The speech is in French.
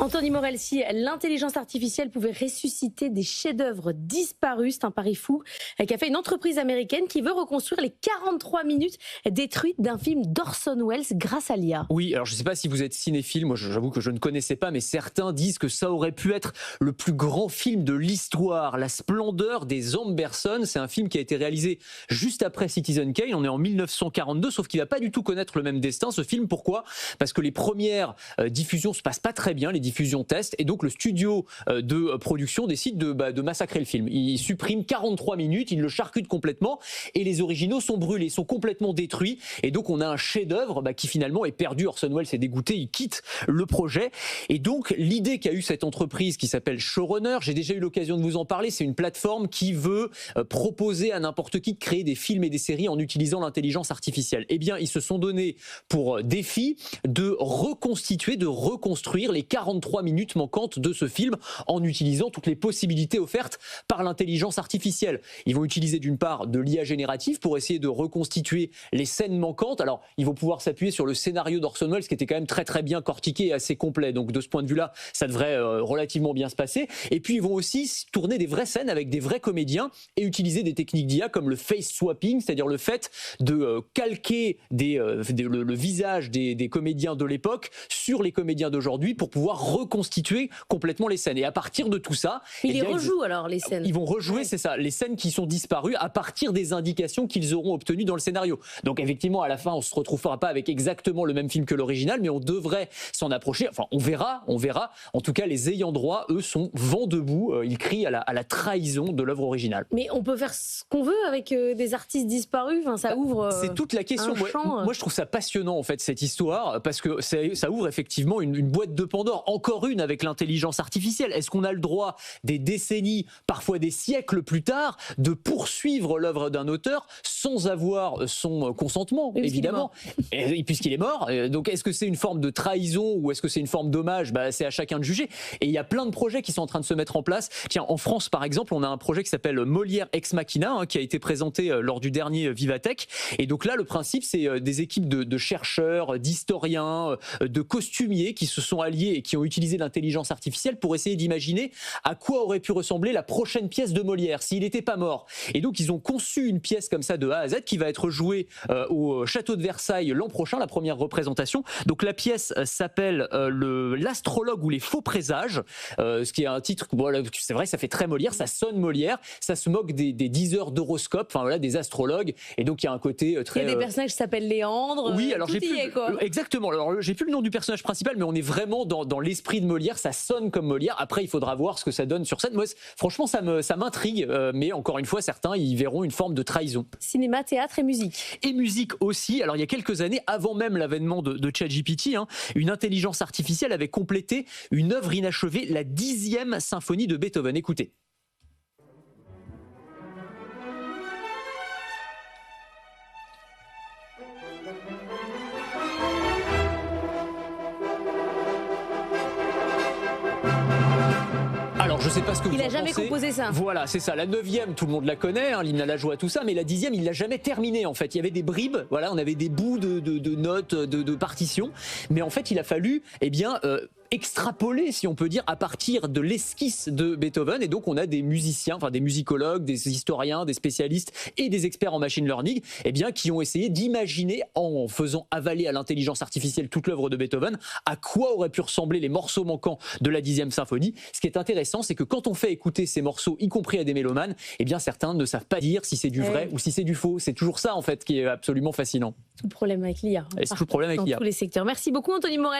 Anthony Morel, si l'intelligence artificielle pouvait ressusciter des chefs-d'œuvre disparus, c'est un pari fou qu'a fait une entreprise américaine qui veut reconstruire les 43 minutes détruites d'un film d'Orson Welles grâce à l'IA. Oui, alors je ne sais pas si vous êtes cinéphile, moi j'avoue que je ne connaissais pas, mais certains disent que ça aurait pu être le plus grand film de l'histoire, La splendeur des Amberson. C'est un film qui a été réalisé juste après Citizen Kane, on est en 1942, sauf qu'il ne va pas du tout connaître le même destin, ce film. Pourquoi ? Parce que les premières diffusions ne se passent pas très bien, les diffusions test, et donc le studio de production décide de massacrer le film. Il supprime 43 minutes, il le charcute complètement, et les originaux sont brûlés, sont complètement détruits, et donc on a un chef-d'œuvre qui finalement est perdu. Orson Welles est dégoûté, il quitte le projet, et donc l'idée qu'a eu cette entreprise qui s'appelle Showrunner, j'ai déjà eu l'occasion de vous en parler, c'est une plateforme qui veut proposer à n'importe qui de créer des films et des séries en utilisant l'intelligence artificielle. Eh bien, ils se sont donnés pour défi de reconstituer, de reconstruire les 43 minutes manquantes de ce film en utilisant toutes les possibilités offertes par l'intelligence artificielle. Ils vont utiliser d'une part de l'IA générative pour essayer de reconstituer les scènes manquantes. Alors, ils vont pouvoir s'appuyer sur le scénario d'Orson Welles qui était quand même très très bien cortiqué et assez complet. Donc de ce point de vue-là, ça devrait relativement bien se passer. Et puis ils vont aussi tourner des vraies scènes avec des vrais comédiens et utiliser des techniques d'IA comme le face swapping, c'est-à-dire le fait de calquer le visage des comédiens de l'époque sur les comédiens d'aujourd'hui pour pouvoir reconstituer complètement les scènes. Et à partir de tout ça... Ils les rejouent alors, les scènes. Ils vont rejouer, c'est ça, les scènes qui sont disparues à partir des indications qu'ils auront obtenues dans le scénario. Donc effectivement, à la fin, on ne se retrouvera pas avec exactement le même film que l'original, mais on devrait s'en approcher. Enfin, on verra. En tout cas, les ayants droit, eux, sont vent debout. Ils crient à la trahison de l'œuvre originale. Mais on peut faire ce qu'on veut avec des artistes disparus. Enfin, ça ouvre. C'est toute la question. Moi, je trouve ça passionnant, en fait, cette histoire, parce que ça ouvre effectivement une boîte de Pandore. Encore une avec l'intelligence artificielle. Est-ce qu'on a le droit, des décennies, parfois des siècles plus tard, de poursuivre l'œuvre d'un auteur sans avoir son consentement, évidemment, puisqu'il est mort. Donc, est-ce que c'est une forme de trahison ou est-ce que c'est une forme d'hommage ? C'est à chacun de juger. Et il y a plein de projets qui sont en train de se mettre en place. Tiens, en France, par exemple, on a un projet qui s'appelle Molière Ex Machina, qui a été présenté lors du dernier Vivatech. Et donc là, le principe, c'est des équipes de chercheurs, d'historiens, de costumiers qui se sont alliés et qui ont utilisé l'intelligence artificielle pour essayer d'imaginer à quoi aurait pu ressembler la prochaine pièce de Molière s'il n'était pas mort. Et donc, ils ont conçu une pièce comme ça de A à Z qui va être jouée au château de Versailles l'an prochain, la première représentation. Donc, la pièce s'appelle L'astrologue ou les faux présages, ce qui est un titre, c'est vrai, ça fait très Molière, ça sonne Molière, ça se moque des 10 heures d'horoscope, des astrologues, et donc il y a un côté très... Il y a des personnages qui s'appellent Léandre, oui, alors tout y est, quoi. Exactement, alors j'ai plus le nom du personnage principal, mais on est vraiment dans l'esprit de Molière, ça sonne comme Molière. Après, il faudra voir ce que ça donne sur scène. Moi, franchement, ça m'intrigue, mais encore une fois, certains y verront une forme de trahison. Cinéma, théâtre et musique. Et musique aussi. Alors, il y a quelques années, avant même l'avènement de ChatGPT, une intelligence artificielle avait complété une œuvre inachevée, la 10e symphonie de Beethoven. Écoutez. Alors, je ne sais pas ce que vous en pensez. Il n'a jamais composé ça. Voilà, c'est ça. La 9e, tout le monde la connaît, l'hymne à la joie, tout ça. Mais la 10e, il ne l'a jamais terminée, en fait. Il y avait des bribes, on avait des bouts de notes, de partitions. Mais en fait, il a fallu, extrapoler, si on peut dire, à partir de l'esquisse de Beethoven. Et donc, on a des musiciens, des musicologues, des historiens, des spécialistes et des experts en machine learning, qui ont essayé d'imaginer, en faisant avaler à l'intelligence artificielle toute l'œuvre de Beethoven, à quoi auraient pu ressembler les morceaux manquants de la 10e symphonie. Ce qui est intéressant, c'est que quand on fait écouter ces morceaux, y compris à des mélomanes, certains ne savent pas dire si c'est du vrai ou si c'est du faux. C'est toujours ça, en fait, qui est absolument fascinant. Tout le problème avec l'IA. C'est tout le problème avec l'IA. Dans tous les secteurs. Merci beaucoup, Anthony Morel.